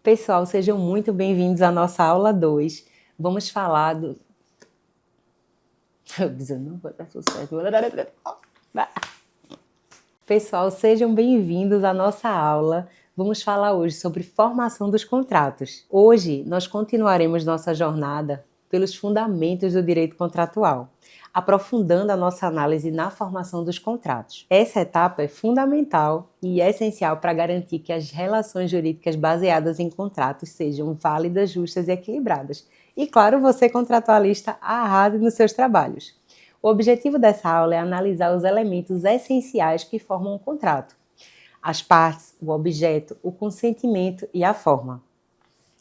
Pessoal, sejam muito bem-vindos à nossa aula 2. Vamos falar do... Pessoal, sejam bem-vindos à nossa aula. Vamos falar hoje sobre formação dos contratos. Hoje, nós continuaremos nossa jornada pelos fundamentos do direito contratual, aprofundando a nossa análise na formação dos contratos. Essa etapa é fundamental e essencial para garantir que as relações jurídicas baseadas em contratos sejam válidas, justas e equilibradas. E, claro, você, contratualista, arrase nos seus trabalhos. O objetivo dessa aula é analisar os elementos essenciais que formam um contrato: as partes, o objeto, o consentimento e a forma.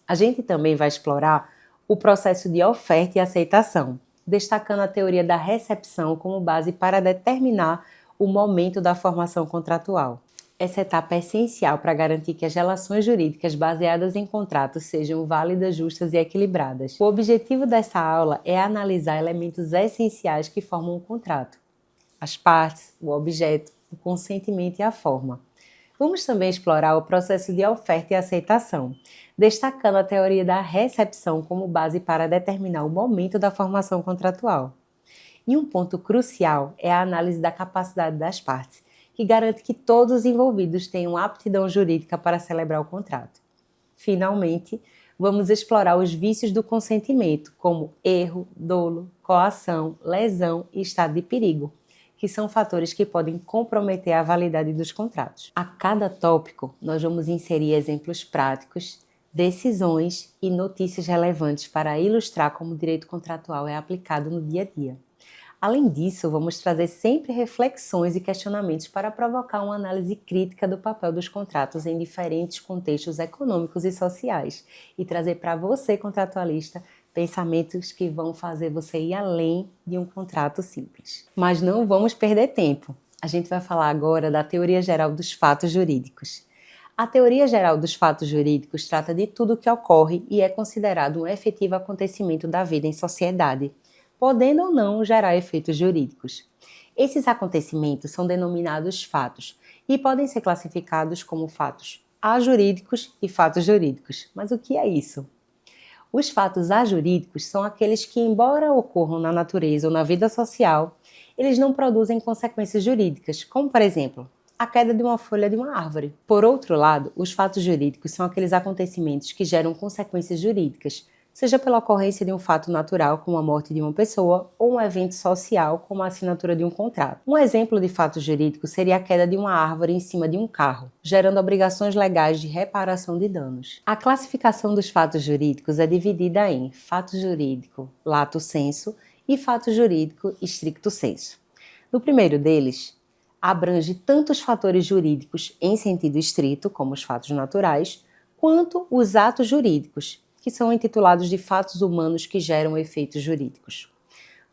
A gente também vai explorar o processo de oferta e aceitação, destacando a teoria da recepção como base para determinar o momento da formação contratual. Essa etapa é essencial para garantir que as relações jurídicas baseadas em contratos sejam válidas, justas e equilibradas. O objetivo dessa aula é analisar elementos essenciais que formam um contrato: as partes, o objeto, o consentimento e a forma. Vamos também explorar o processo de oferta e aceitação, destacando a teoria da recepção como base para determinar o momento da formação contratual. E um ponto crucial é a análise da capacidade das partes, que garante que todos os envolvidos tenham aptidão jurídica para celebrar o contrato. Finalmente, vamos explorar os vícios do consentimento, como erro, dolo, coação, lesão e estado de perigo, que são fatores que podem comprometer a validade dos contratos. A cada tópico, nós vamos inserir exemplos práticos, decisões e notícias relevantes para ilustrar como o direito contratual é aplicado no dia a dia. Além disso, vamos trazer sempre reflexões e questionamentos para provocar uma análise crítica do papel dos contratos em diferentes contextos econômicos e sociais e trazer para você, contratualista, pensamentos que vão fazer você ir além de um contrato simples. Mas não vamos perder tempo. A gente vai falar agora da teoria geral dos fatos jurídicos. A teoria geral dos fatos jurídicos trata de tudo o que ocorre e é considerado um efetivo acontecimento da vida em sociedade, podendo ou não gerar efeitos jurídicos. Esses acontecimentos são denominados fatos e podem ser classificados como fatos ajurídicos e fatos jurídicos. Mas o que é isso? Os fatos ajurídicos são aqueles que, embora ocorram na natureza ou na vida social, eles não produzem consequências jurídicas, como, por exemplo, a queda de uma folha de uma árvore. Por outro lado, os fatos jurídicos são aqueles acontecimentos que geram consequências jurídicas, seja pela ocorrência de um fato natural, como a morte de uma pessoa, ou um evento social, como a assinatura de um contrato. Um exemplo de fato jurídico seria a queda de uma árvore em cima de um carro, gerando obrigações legais de reparação de danos. A classificação dos fatos jurídicos é dividida em fato jurídico lato sensu e fato jurídico stricto sensu. No primeiro deles, abrange tanto os fatores jurídicos em sentido estrito, como os fatos naturais, quanto os atos jurídicos, que são intitulados de fatos humanos que geram efeitos jurídicos.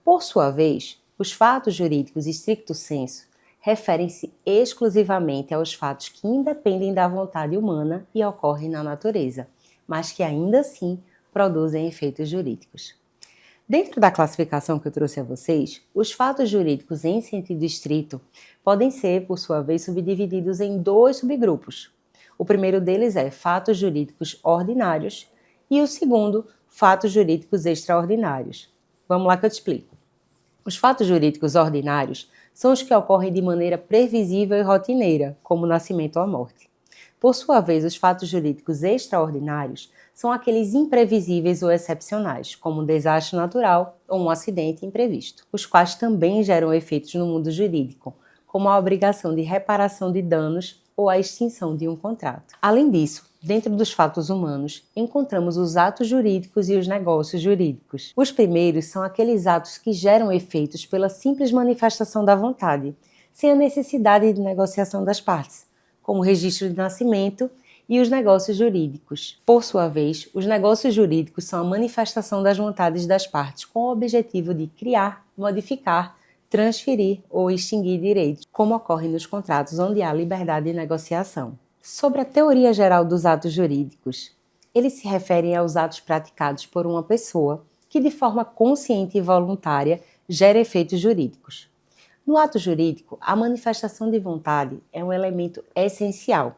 Por sua vez, os fatos jurídicos stricto sensu referem-se exclusivamente aos fatos que independem da vontade humana e ocorrem na natureza, mas que ainda assim produzem efeitos jurídicos. Dentro da classificação que eu trouxe a vocês, os fatos jurídicos em sentido estrito podem ser, por sua vez, subdivididos em dois subgrupos. O primeiro deles é fatos jurídicos ordinários, e o segundo, fatos jurídicos extraordinários. Vamos lá que eu te explico. Os fatos jurídicos ordinários são os que ocorrem de maneira previsível e rotineira, como o nascimento ou a morte. Por sua vez, os fatos jurídicos extraordinários são aqueles imprevisíveis ou excepcionais, como um desastre natural ou um acidente imprevisto, os quais também geram efeitos no mundo jurídico, como a obrigação de reparação de danos ou a extinção de um contrato. Além disso, dentro dos fatos humanos, encontramos os atos jurídicos e os negócios jurídicos. Os primeiros são aqueles atos que geram efeitos pela simples manifestação da vontade, sem a necessidade de negociação das partes, como o registro de nascimento e os negócios jurídicos. Por sua vez, os negócios jurídicos são a manifestação das vontades das partes com o objetivo de criar, modificar, transferir ou extinguir direitos, como ocorre nos contratos onde há liberdade de negociação. Sobre a teoria geral dos atos jurídicos, eles se referem aos atos praticados por uma pessoa que, de forma consciente e voluntária, gera efeitos jurídicos. No ato jurídico, a manifestação de vontade é um elemento essencial,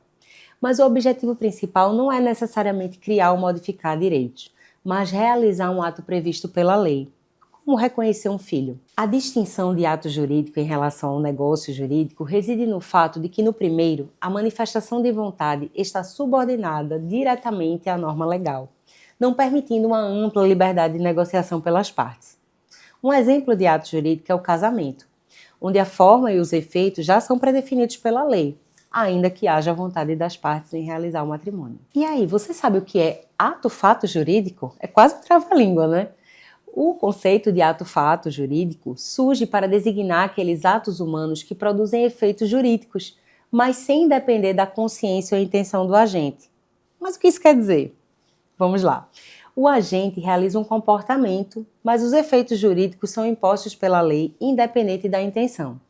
Mas o objetivo principal não é necessariamente criar ou modificar direitos, mas realizar um ato previsto pela lei, como reconhecer um filho. A distinção de ato jurídico em relação ao negócio jurídico reside no fato de que, no primeiro, a manifestação de vontade está subordinada diretamente à norma legal, não permitindo uma ampla liberdade de negociação pelas partes. Um exemplo de ato jurídico é o casamento, onde a forma e os efeitos já são predefinidos pela lei, ainda que haja vontade das partes em realizar o matrimônio. E aí, você sabe o que é ato-fato jurídico? É quase um trava-língua, né? O conceito de ato-fato jurídico surge para designar aqueles atos humanos que produzem efeitos jurídicos, mas sem depender da consciência ou intenção do agente. Mas o que isso quer dizer? Vamos lá. O agente realiza um comportamento, mas os efeitos jurídicos são impostos pela lei, independente da intenção.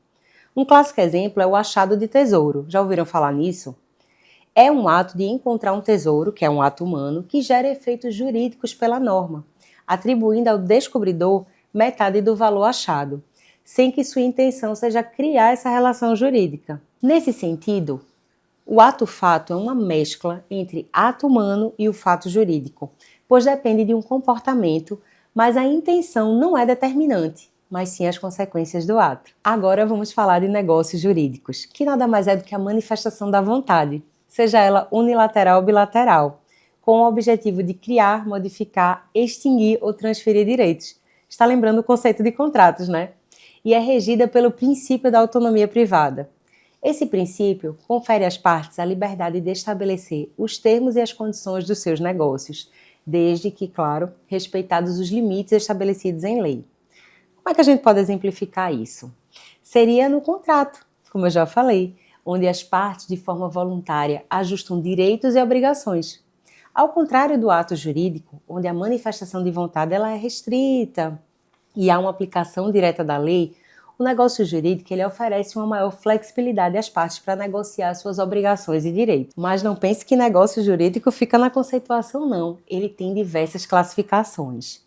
Um clássico exemplo é o achado de tesouro. Já ouviram falar nisso? É um ato de encontrar um tesouro, que é um ato humano, que gera efeitos jurídicos pela norma, atribuindo ao descobridor metade do valor achado, sem que sua intenção seja criar essa relação jurídica. Nesse sentido, o ato-fato é uma mescla entre ato humano e o fato jurídico, pois depende de um comportamento, mas a intenção não é determinante, mas sim as consequências do ato. Agora vamos falar de negócios jurídicos, que nada mais é do que a manifestação da vontade, seja ela unilateral ou bilateral, com o objetivo de criar, modificar, extinguir ou transferir direitos. Está lembrando o conceito de contratos, né? E é regida pelo princípio da autonomia privada. Esse princípio confere às partes a liberdade de estabelecer os termos e as condições dos seus negócios, desde que, claro, respeitados os limites estabelecidos em lei. Como é que a gente pode exemplificar isso? Seria no contrato, como eu já falei, onde as partes, de forma voluntária, ajustam direitos e obrigações. Ao contrário do ato jurídico, onde a manifestação de vontade ela é restrita e há uma aplicação direta da lei, o negócio jurídico ele oferece uma maior flexibilidade às partes para negociar suas obrigações e direitos. Mas não pense que negócio jurídico fica na conceituação, não. Ele tem diversas classificações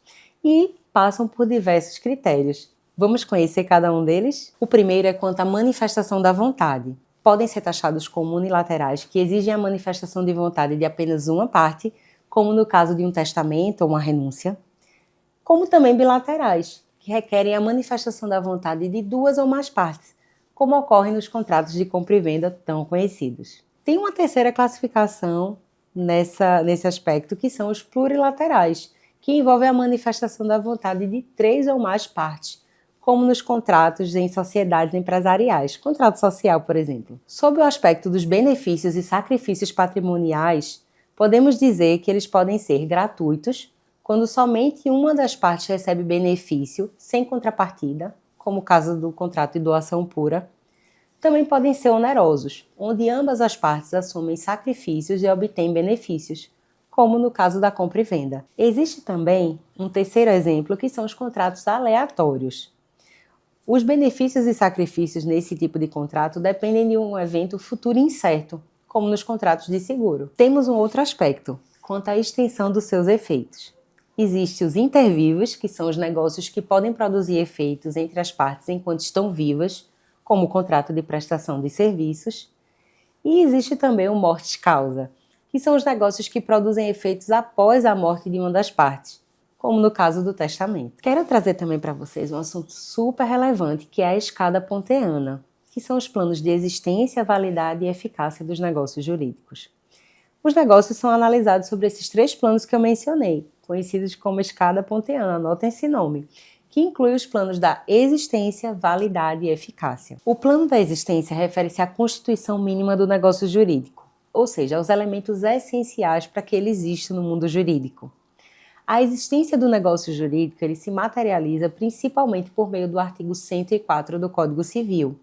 e passam por diversos critérios. Vamos conhecer cada um deles? O primeiro é quanto à manifestação da vontade. Podem ser taxados como unilaterais, que exigem a manifestação de vontade de apenas uma parte, como no caso de um testamento ou uma renúncia, como também bilaterais, que requerem a manifestação da vontade de duas ou mais partes, como ocorre nos contratos de compra e venda tão conhecidos. Tem uma terceira classificação nesse aspecto, que são os plurilaterais, que envolvem a manifestação da vontade de três ou mais partes, como nos contratos em sociedades empresariais, contrato social, por exemplo. Sob o aspecto dos benefícios e sacrifícios patrimoniais, podemos dizer que eles podem ser gratuitos, quando somente uma das partes recebe benefício sem contrapartida, como o caso do contrato de doação pura. Também podem ser onerosos, onde ambas as partes assumem sacrifícios e obtêm benefícios, como no caso da compra e venda. Existe também um terceiro exemplo, que são os contratos aleatórios. Os benefícios e sacrifícios nesse tipo de contrato dependem de um evento futuro incerto, como nos contratos de seguro. Temos um outro aspecto, quanto à extensão dos seus efeitos. Existem os intervivos, que são os negócios que podem produzir efeitos entre as partes enquanto estão vivas, como o contrato de prestação de serviços. E existe também o mortis causa, que são os negócios que produzem efeitos após a morte de uma das partes, como no caso do testamento. Quero trazer também para vocês um assunto super relevante, que é a escada ponteana, que são os planos de existência, validade e eficácia dos negócios jurídicos. Os negócios são analisados sobre esses três planos que eu mencionei, conhecidos como escada ponteana, anotem esse nome, que inclui os planos da existência, validade e eficácia. O plano da existência refere-se à constituição mínima do negócio jurídico, ou seja, aos elementos essenciais para que ele exista no mundo jurídico. A existência do negócio jurídico ele se materializa principalmente por meio do artigo 104 do Código Civil,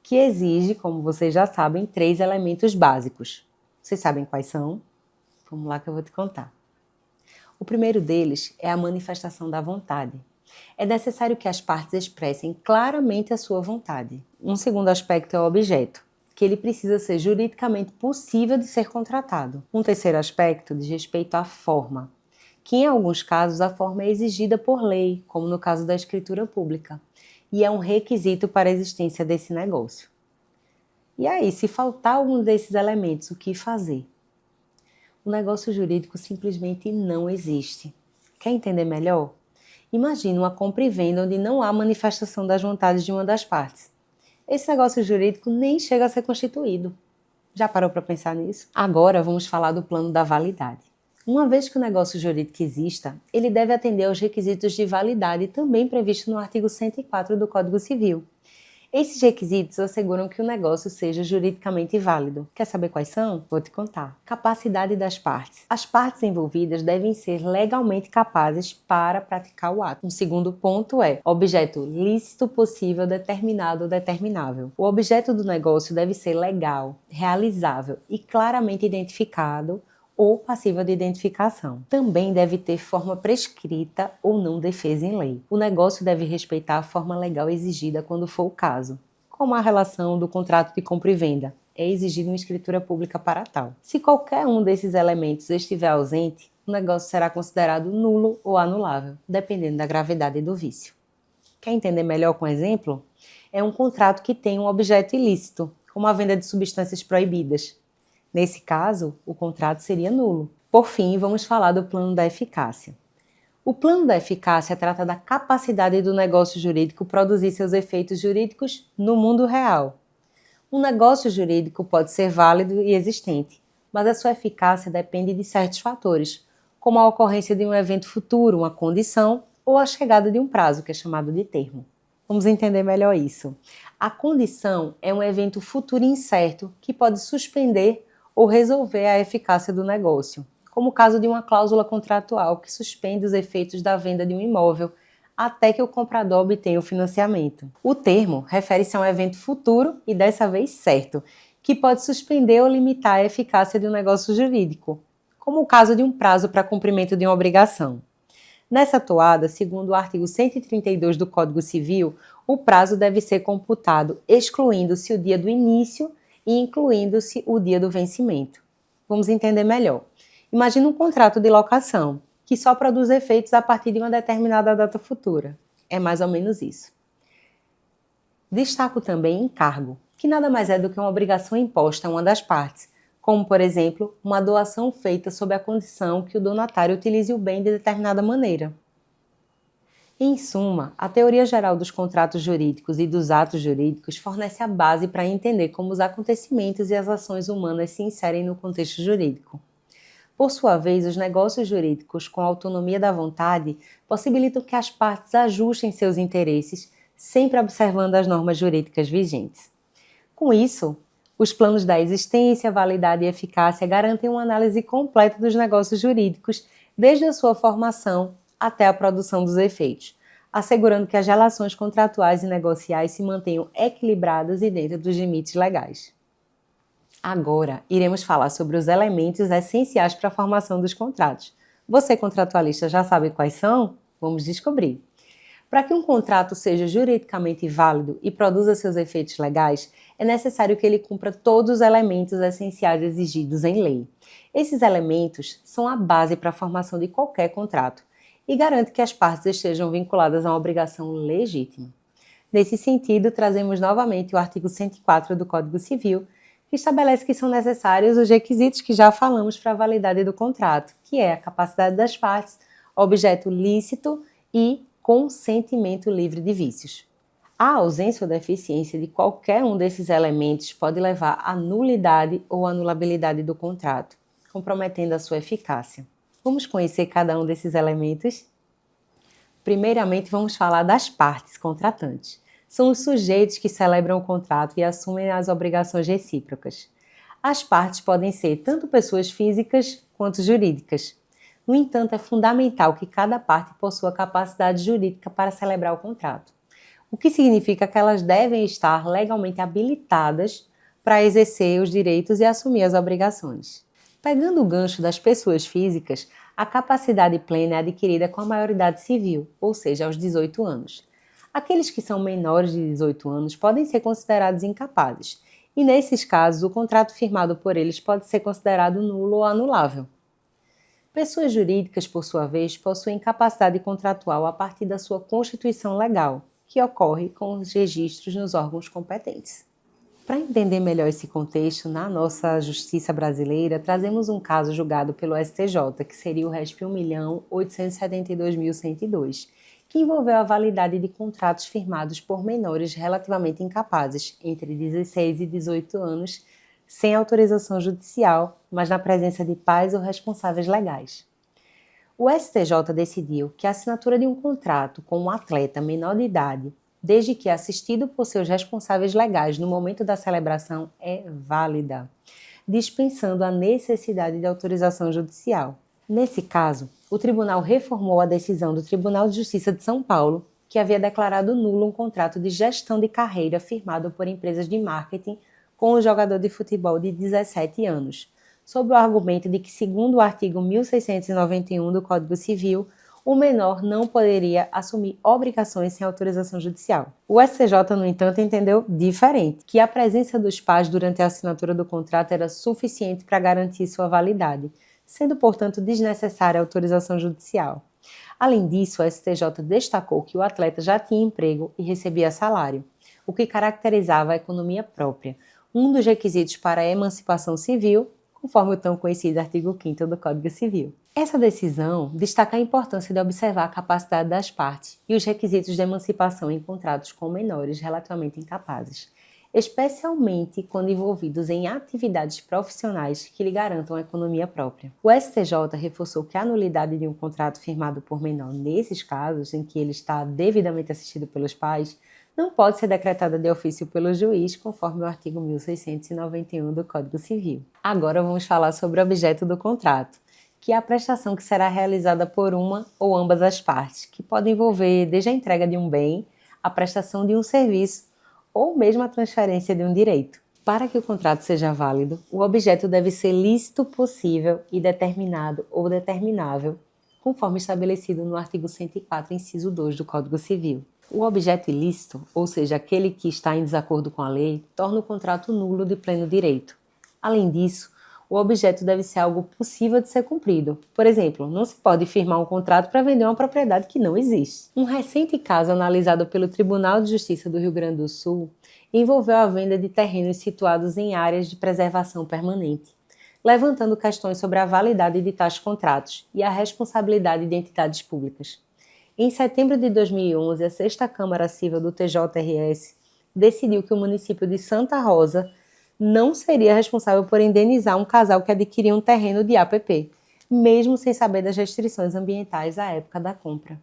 que exige, como vocês já sabem, 3 elementos básicos. Vocês sabem quais são? Vamos lá que eu vou te contar. O primeiro deles é a manifestação da vontade. É necessário que as partes expressem claramente a sua vontade. Um segundo aspecto é o objeto, que ele precisa ser juridicamente possível de ser contratado. Um terceiro aspecto diz respeito à forma, que em alguns casos a forma é exigida por lei, como no caso da escritura pública, e é um requisito para a existência desse negócio. E aí, se faltar algum desses elementos, o que fazer? O negócio jurídico simplesmente não existe. Quer entender melhor? Imagina uma compra e venda onde não há manifestação das vontades de uma das partes. Esse negócio jurídico nem chega a ser constituído. Já parou para pensar nisso? Agora vamos falar do plano da validade. Uma vez que o negócio jurídico exista, ele deve atender aos requisitos de validade também previstos no artigo 104 do Código Civil. Esses requisitos asseguram que o negócio seja juridicamente válido. Quer saber quais são? Vou te contar. Capacidade das partes. As partes envolvidas devem ser legalmente capazes para praticar o ato. Um segundo ponto é objeto lícito, possível, determinado ou determinável. O objeto do negócio deve ser legal, realizável e claramente identificado ou passível de identificação. Também deve ter forma prescrita ou não defesa em lei. O negócio deve respeitar a forma legal exigida quando for o caso, como a relação do contrato de compra e venda. É exigida uma escritura pública para tal. Se qualquer um desses elementos estiver ausente, o negócio será considerado nulo ou anulável, dependendo da gravidade do vício. Quer entender melhor com exemplo? É um contrato que tem um objeto ilícito, como a venda de substâncias proibidas. Nesse caso, o contrato seria nulo. Por fim, vamos falar do plano da eficácia. O plano da eficácia trata da capacidade do negócio jurídico produzir seus efeitos jurídicos no mundo real. Um negócio jurídico pode ser válido e existente, mas a sua eficácia depende de certos fatores, como a ocorrência de um evento futuro, uma condição, ou a chegada de um prazo, que é chamado de termo. Vamos entender melhor isso. A condição é um evento futuro incerto que pode suspender ou resolver a eficácia do negócio, como o caso de uma cláusula contratual que suspende os efeitos da venda de um imóvel até que o comprador obtenha o financiamento. O termo refere-se a um evento futuro e dessa vez certo, que pode suspender ou limitar a eficácia de um negócio jurídico, como o caso de um prazo para cumprimento de uma obrigação. Nessa toada, segundo o artigo 132 do Código Civil, o prazo deve ser computado excluindo-se o dia do início e incluindo-se o dia do vencimento. Vamos entender melhor. Imagina um contrato de locação, que só produz efeitos a partir de uma determinada data futura. É mais ou menos isso. Destaco também encargo, que nada mais é do que uma obrigação imposta a uma das partes, como, por exemplo, uma doação feita sob a condição que o donatário utilize o bem de determinada maneira. Em suma, a teoria geral dos contratos jurídicos e dos atos jurídicos fornece a base para entender como os acontecimentos e as ações humanas se inserem no contexto jurídico. Por sua vez, os negócios jurídicos com autonomia da vontade possibilitam que as partes ajustem seus interesses, sempre observando as normas jurídicas vigentes. Com isso, os planos da existência, validade e eficácia garantem uma análise completa dos negócios jurídicos, desde a sua formação até a produção dos efeitos, assegurando que as relações contratuais e negociais se mantenham equilibradas e dentro dos limites legais. Agora, iremos falar sobre os elementos essenciais para a formação dos contratos. Você, contratualista, já sabe quais são? Vamos descobrir. Para que um contrato seja juridicamente válido e produza seus efeitos legais, é necessário que ele cumpra todos os elementos essenciais exigidos em lei. Esses elementos são a base para a formação de qualquer contrato e garante que as partes estejam vinculadas a uma obrigação legítima. Nesse sentido, trazemos novamente o artigo 104 do Código Civil, que estabelece que são necessários os requisitos que já falamos para a validade do contrato, que é a capacidade das partes, objeto lícito e consentimento livre de vícios. A ausência ou deficiência de qualquer um desses elementos pode levar à nulidade ou anulabilidade do contrato, comprometendo a sua eficácia. Vamos conhecer cada um desses elementos? Primeiramente, vamos falar das partes contratantes. São os sujeitos que celebram o contrato e assumem as obrigações recíprocas. As partes podem ser tanto pessoas físicas quanto jurídicas. No entanto, é fundamental que cada parte possua capacidade jurídica para celebrar o contrato, o que significa que elas devem estar legalmente habilitadas para exercer os direitos e assumir as obrigações. Pegando o gancho das pessoas físicas, a capacidade plena é adquirida com a maioridade civil, ou seja, aos 18 anos. Aqueles que são menores de 18 anos podem ser considerados incapazes, e nesses casos o contrato firmado por eles pode ser considerado nulo ou anulável. Pessoas jurídicas, por sua vez, possuem capacidade contratual a partir da sua constituição legal, que ocorre com os registros nos órgãos competentes. Para entender melhor esse contexto, na nossa justiça brasileira, trazemos um caso julgado pelo STJ, que seria o RESP 1.872.102, que envolveu a validade de contratos firmados por menores relativamente incapazes, entre 16 e 18 anos, sem autorização judicial, mas na presença de pais ou responsáveis legais. O STJ decidiu que a assinatura de um contrato com um atleta menor de idade, desde que assistido por seus responsáveis legais no momento da celebração, é válida, dispensando a necessidade de autorização judicial. Nesse caso, o tribunal reformou a decisão do Tribunal de Justiça de São Paulo, que havia declarado nulo um contrato de gestão de carreira firmado por empresas de marketing com o jogador de futebol de 17 anos, sob o argumento de que, segundo o artigo 1691 do Código Civil, o menor não poderia assumir obrigações sem autorização judicial. O STJ, no entanto, entendeu diferente, que a presença dos pais durante a assinatura do contrato era suficiente para garantir sua validade, sendo, portanto, desnecessária a autorização judicial. Além disso, o STJ destacou que o atleta já tinha emprego e recebia salário, o que caracterizava a economia própria, um dos requisitos para a emancipação civil, conforme o tão conhecido artigo 5º do Código Civil. Essa decisão destaca a importância de observar a capacidade das partes e os requisitos de emancipação em contratos com menores relativamente incapazes, especialmente quando envolvidos em atividades profissionais que lhe garantam a economia própria. O STJ reforçou que a nulidade de um contrato firmado por menor nesses casos, em que ele está devidamente assistido pelos pais, não pode ser decretada de ofício pelo juiz, conforme o artigo 1691 do Código Civil. Agora vamos falar sobre o objeto do contrato, que é a prestação que será realizada por uma ou ambas as partes, que pode envolver desde a entrega de um bem, a prestação de um serviço ou mesmo a transferência de um direito. Para que o contrato seja válido, o objeto deve ser lícito, possível e determinado ou determinável, conforme estabelecido no artigo 104, inciso 2 do Código Civil. O objeto ilícito, ou seja, aquele que está em desacordo com a lei, torna o contrato nulo de pleno direito. Além disso, o objeto deve ser algo possível de ser cumprido. Por exemplo, não se pode firmar um contrato para vender uma propriedade que não existe. Um recente caso analisado pelo Tribunal de Justiça do Rio Grande do Sul envolveu a venda de terrenos situados em áreas de preservação permanente, levantando questões sobre a validade de tais contratos e a responsabilidade de entidades públicas. Em setembro de 2011, a 6ª Câmara Civil do TJRS decidiu que o município de Santa Rosa não seria responsável por indenizar um casal que adquiria um terreno de APP, mesmo sem saber das restrições ambientais à época da compra.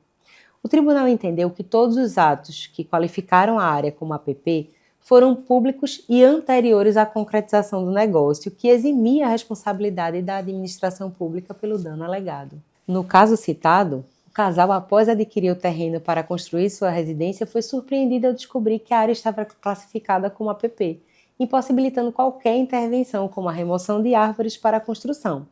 O tribunal entendeu que todos os atos que qualificaram a área como APP foram públicos e anteriores à concretização do negócio, que eximia a responsabilidade da administração pública pelo dano alegado. No caso citado, o casal, após adquirir o terreno para construir sua residência, foi surpreendido ao descobrir que a área estava classificada como APP, impossibilitando qualquer intervenção, como a remoção de árvores para a construção.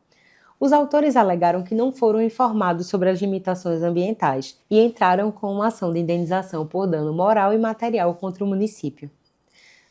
Os autores alegaram que não foram informados sobre as limitações ambientais e entraram com uma ação de indenização por dano moral e material contra o município.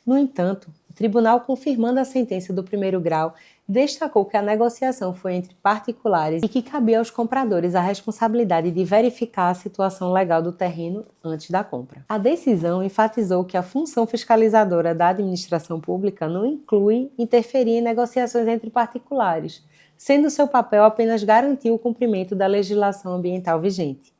No entanto, o tribunal, confirmando a sentença do primeiro grau, destacou que a negociação foi entre particulares e que cabia aos compradores a responsabilidade de verificar a situação legal do terreno antes da compra. A decisão enfatizou que a função fiscalizadora da administração pública não inclui interferir em negociações entre particulares, sendo seu papel apenas garantir o cumprimento da legislação ambiental vigente.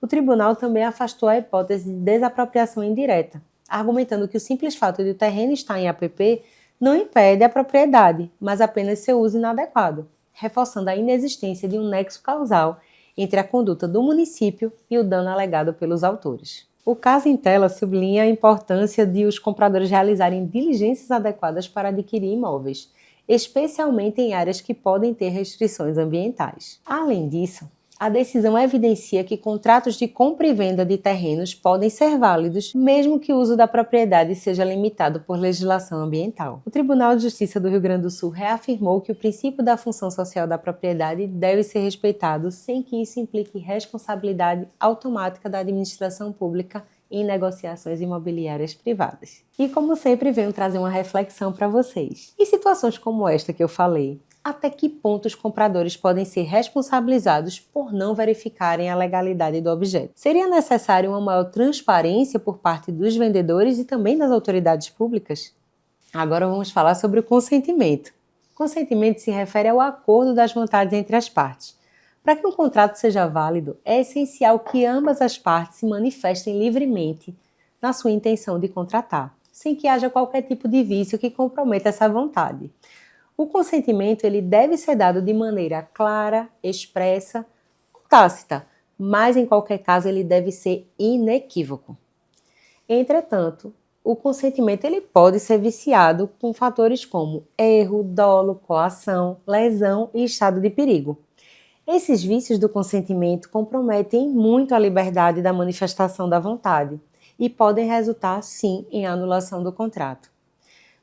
O tribunal também afastou a hipótese de desapropriação indireta, argumentando que o simples fato de o terreno estar em APP não impede a propriedade, mas apenas seu uso inadequado, reforçando a inexistência de um nexo causal entre a conduta do município e o dano alegado pelos autores. O caso em tela sublinha a importância de os compradores realizarem diligências adequadas para adquirir imóveis, especialmente em áreas que podem ter restrições ambientais. Além disso, a decisão evidencia que contratos de compra e venda de terrenos podem ser válidos, mesmo que o uso da propriedade seja limitado por legislação ambiental. O Tribunal de Justiça do Rio Grande do Sul reafirmou que o princípio da função social da propriedade deve ser respeitado sem que isso implique responsabilidade automática da administração pública em negociações imobiliárias privadas. E como sempre, venho trazer uma reflexão para vocês. Em situações como esta que eu falei, até que ponto os compradores podem ser responsabilizados por não verificarem a legalidade do objeto? Seria necessário uma maior transparência por parte dos vendedores e também das autoridades públicas? Agora vamos falar sobre o consentimento. Consentimento se refere ao acordo das vontades entre as partes. Para que um contrato seja válido, é essencial que ambas as partes se manifestem livremente na sua intenção de contratar, sem que haja qualquer tipo de vício que comprometa essa vontade. O consentimento ele deve ser dado de maneira clara, expressa, tácita, mas em qualquer caso ele deve ser inequívoco. Entretanto, o consentimento ele pode ser viciado com fatores como erro, dolo, coação, lesão e estado de perigo. Esses vícios do consentimento comprometem muito a liberdade da manifestação da vontade e podem resultar, sim, em anulação do contrato.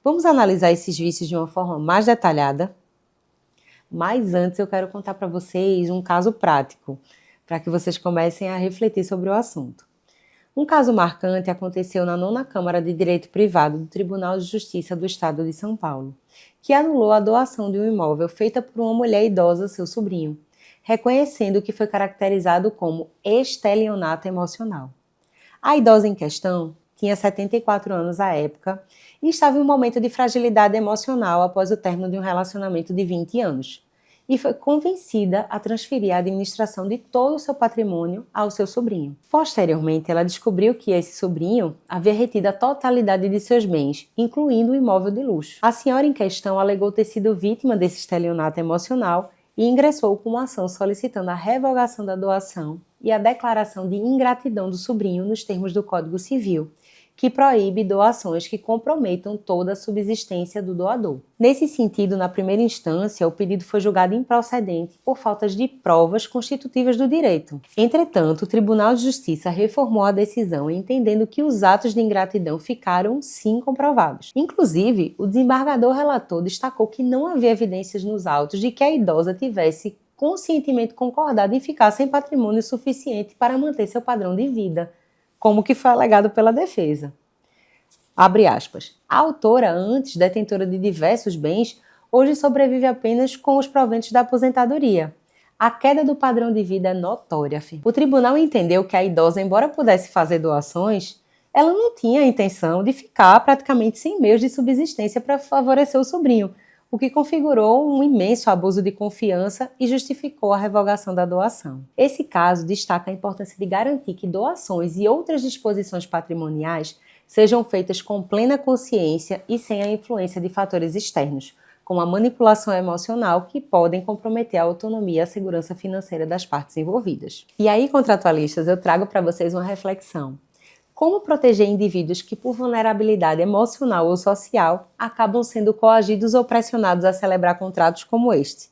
Vamos analisar esses vícios de uma forma mais detalhada? Mas antes eu quero contar para vocês um caso prático, para que vocês comecem a refletir sobre o assunto. Um caso marcante aconteceu na 9ª Câmara de Direito Privado do Tribunal de Justiça do Estado de São Paulo, que anulou a doação de um imóvel feita por uma mulher idosa, seu sobrinho, reconhecendo que foi caracterizado como estelionato emocional. A idosa em questão tinha 74 anos à época e estava em um momento de fragilidade emocional após o término de um relacionamento de 20 anos, e foi convencida a transferir a administração de todo o seu patrimônio ao seu sobrinho. Posteriormente, ela descobriu que esse sobrinho havia retido a totalidade de seus bens, incluindo o imóvel de luxo. A senhora em questão alegou ter sido vítima desse estelionato emocional e ingressou com uma ação solicitando a revogação da doação e a declaração de ingratidão do sobrinho nos termos do Código Civil, que proíbe doações que comprometam toda a subsistência do doador. Nesse sentido, na primeira instância, o pedido foi julgado improcedente por faltas de provas constitutivas do direito. Entretanto, o Tribunal de Justiça reformou a decisão, entendendo que os atos de ingratidão ficaram sim comprovados. Inclusive, o desembargador relator destacou que não havia evidências nos autos de que a idosa tivesse conscientemente concordado em ficar sem patrimônio suficiente para manter seu padrão de vida, como que foi alegado pela defesa. Abre aspas. A autora, antes detentora de diversos bens, hoje sobrevive apenas com os proventos da aposentadoria. A queda do padrão de vida é notória. O tribunal entendeu que a idosa, embora pudesse fazer doações, ela não tinha a intenção de ficar praticamente sem meios de subsistência para favorecer o sobrinho, o que configurou um imenso abuso de confiança e justificou a revogação da doação. Esse caso destaca a importância de garantir que doações e outras disposições patrimoniais sejam feitas com plena consciência e sem a influência de fatores externos, como a manipulação emocional, que podem comprometer a autonomia e a segurança financeira das partes envolvidas. E aí, contratualistas, eu trago para vocês uma reflexão. Como proteger indivíduos que, por vulnerabilidade emocional ou social, acabam sendo coagidos ou pressionados a celebrar contratos como este?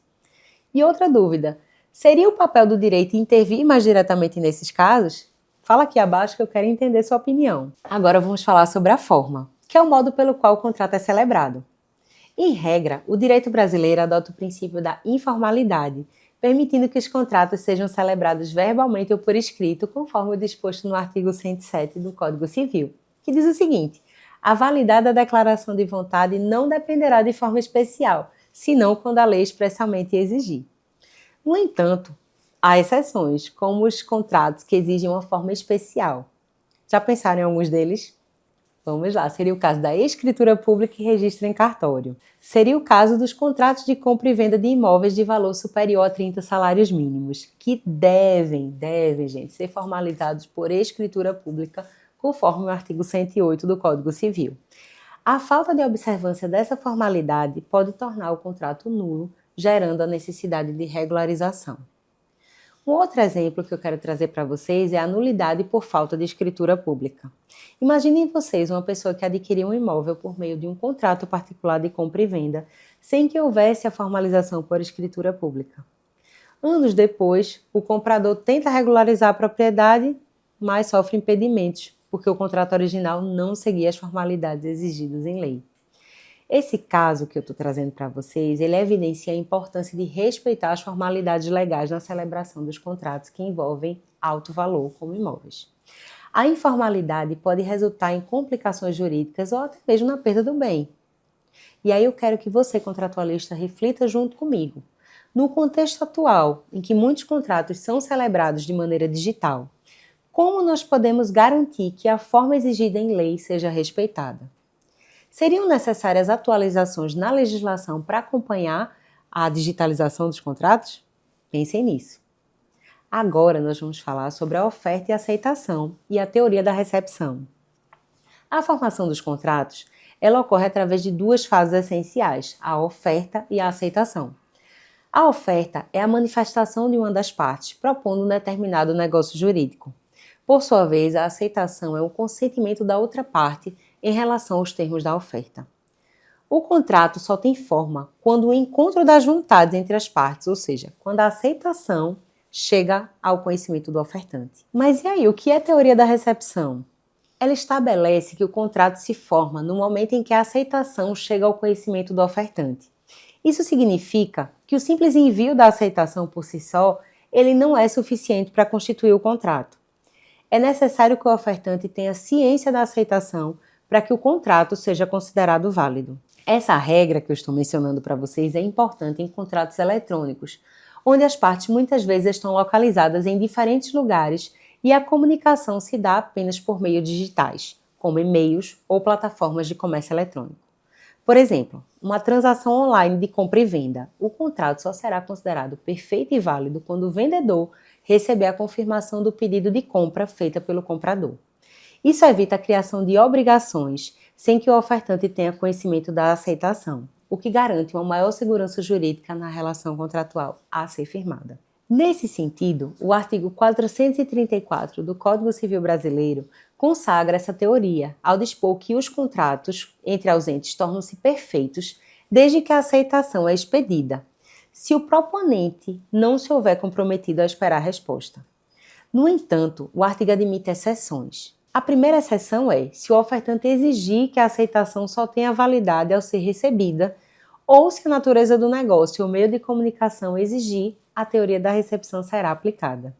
E outra dúvida, seria o papel do direito intervir mais diretamente nesses casos? Fala aqui abaixo que eu quero entender sua opinião. Agora vamos falar sobre a forma, que é o modo pelo qual o contrato é celebrado. Em regra, o direito brasileiro adota o princípio da informalidade, permitindo que os contratos sejam celebrados verbalmente ou por escrito, conforme o disposto no artigo 107 do Código Civil, que diz o seguinte: a validade da declaração de vontade não dependerá de forma especial, senão quando a lei expressamente exigir. No entanto, há exceções, como os contratos que exigem uma forma especial. Já pensaram em alguns deles? Vamos lá, seria o caso da escritura pública e registro em cartório. Seria o caso dos contratos de compra e venda de imóveis de valor superior a 30 salários mínimos, que devem, gente, ser formalizados por escritura pública, conforme o artigo 108 do Código Civil. A falta de observância dessa formalidade pode tornar o contrato nulo, gerando a necessidade de regularização. Um outro exemplo que eu quero trazer para vocês é a nulidade por falta de escritura pública. Imaginem vocês uma pessoa que adquiriu um imóvel por meio de um contrato particular de compra e venda, sem que houvesse a formalização por escritura pública. Anos depois, o comprador tenta regularizar a propriedade, mas sofre impedimentos, porque o contrato original não seguia as formalidades exigidas em lei. Esse caso que eu estou trazendo para vocês, ele evidencia a importância de respeitar as formalidades legais na celebração dos contratos que envolvem alto valor, como imóveis. A informalidade pode resultar em complicações jurídicas ou até mesmo na perda do bem. E aí eu quero que você, contratualista, reflita junto comigo. No contexto atual, em que muitos contratos são celebrados de maneira digital, como nós podemos garantir que a forma exigida em lei seja respeitada? Seriam necessárias atualizações na legislação para acompanhar a digitalização dos contratos? Pensem nisso. Agora nós vamos falar sobre a oferta e aceitação e a teoria da recepção. A formação dos contratos, ela ocorre através de duas fases essenciais, a oferta e a aceitação. A oferta é a manifestação de uma das partes, propondo um determinado negócio jurídico. Por sua vez, a aceitação é o consentimento da outra parte em relação aos termos da oferta. O contrato só tem forma quando o encontro das vontades entre as partes, ou seja, quando a aceitação chega ao conhecimento do ofertante. Mas e aí, o que é a teoria da recepção? Ela estabelece que o contrato se forma no momento em que a aceitação chega ao conhecimento do ofertante. Isso significa que o simples envio da aceitação por si só, ele não é suficiente para constituir o contrato. É necessário que o ofertante tenha ciência da aceitação para que o contrato seja considerado válido. Essa regra que eu estou mencionando para vocês é importante em contratos eletrônicos, onde as partes muitas vezes estão localizadas em diferentes lugares e a comunicação se dá apenas por meios digitais, como e-mails ou plataformas de comércio eletrônico. Por exemplo, uma transação online de compra e venda. O contrato só será considerado perfeito e válido quando o vendedor receber a confirmação do pedido de compra feita pelo comprador. Isso evita a criação de obrigações sem que o ofertante tenha conhecimento da aceitação, o que garante uma maior segurança jurídica na relação contratual a ser firmada. Nesse sentido, o artigo 434 do Código Civil Brasileiro consagra essa teoria, ao dispor que os contratos entre ausentes tornam-se perfeitos desde que a aceitação é expedida, se o proponente não se houver comprometido a esperar a resposta. No entanto, o artigo admite exceções. A primeira exceção é se o ofertante exigir que a aceitação só tenha validade ao ser recebida ou se a natureza do negócio ou meio de comunicação exigir, a teoria da recepção será aplicada.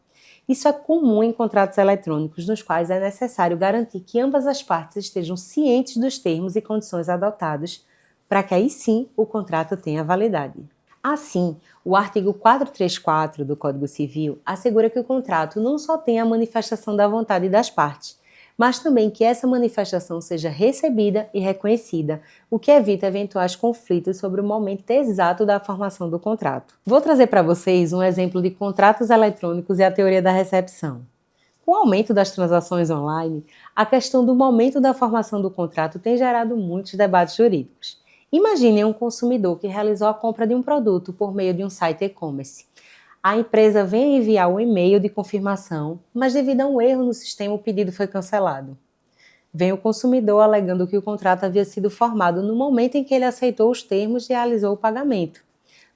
Isso é comum em contratos eletrônicos, nos quais é necessário garantir que ambas as partes estejam cientes dos termos e condições adotados, para que aí sim o contrato tenha validade. Assim, o artigo 434 do Código Civil assegura que o contrato não só tenha a manifestação da vontade das partes, mas também que essa manifestação seja recebida e reconhecida, o que evita eventuais conflitos sobre o momento exato da formação do contrato. Vou trazer para vocês um exemplo de contratos eletrônicos e a teoria da recepção. Com o aumento das transações online, a questão do momento da formação do contrato tem gerado muitos debates jurídicos. Imagine um consumidor que realizou a compra de um produto por meio de um site e-commerce. A empresa vem enviar um e-mail de confirmação, mas devido a um erro no sistema o pedido foi cancelado. Vem o consumidor alegando que o contrato havia sido formado no momento em que ele aceitou os termos e realizou o pagamento.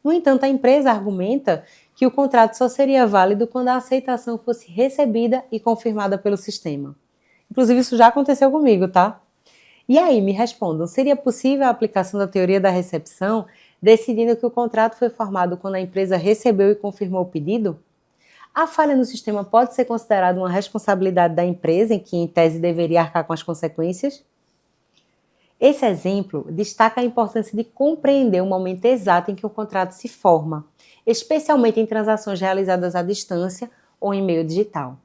No entanto, a empresa argumenta que o contrato só seria válido quando a aceitação fosse recebida e confirmada pelo sistema. Inclusive, isso já aconteceu comigo, tá? E aí, me respondam, seria possível a aplicação da teoria da recepção decidindo que o contrato foi formado quando a empresa recebeu e confirmou o pedido? A falha no sistema pode ser considerada uma responsabilidade da empresa, em que, em tese, deveria arcar com as consequências? Esse exemplo destaca a importância de compreender o momento exato em que o contrato se forma, especialmente em transações realizadas à distância ou em meio digital.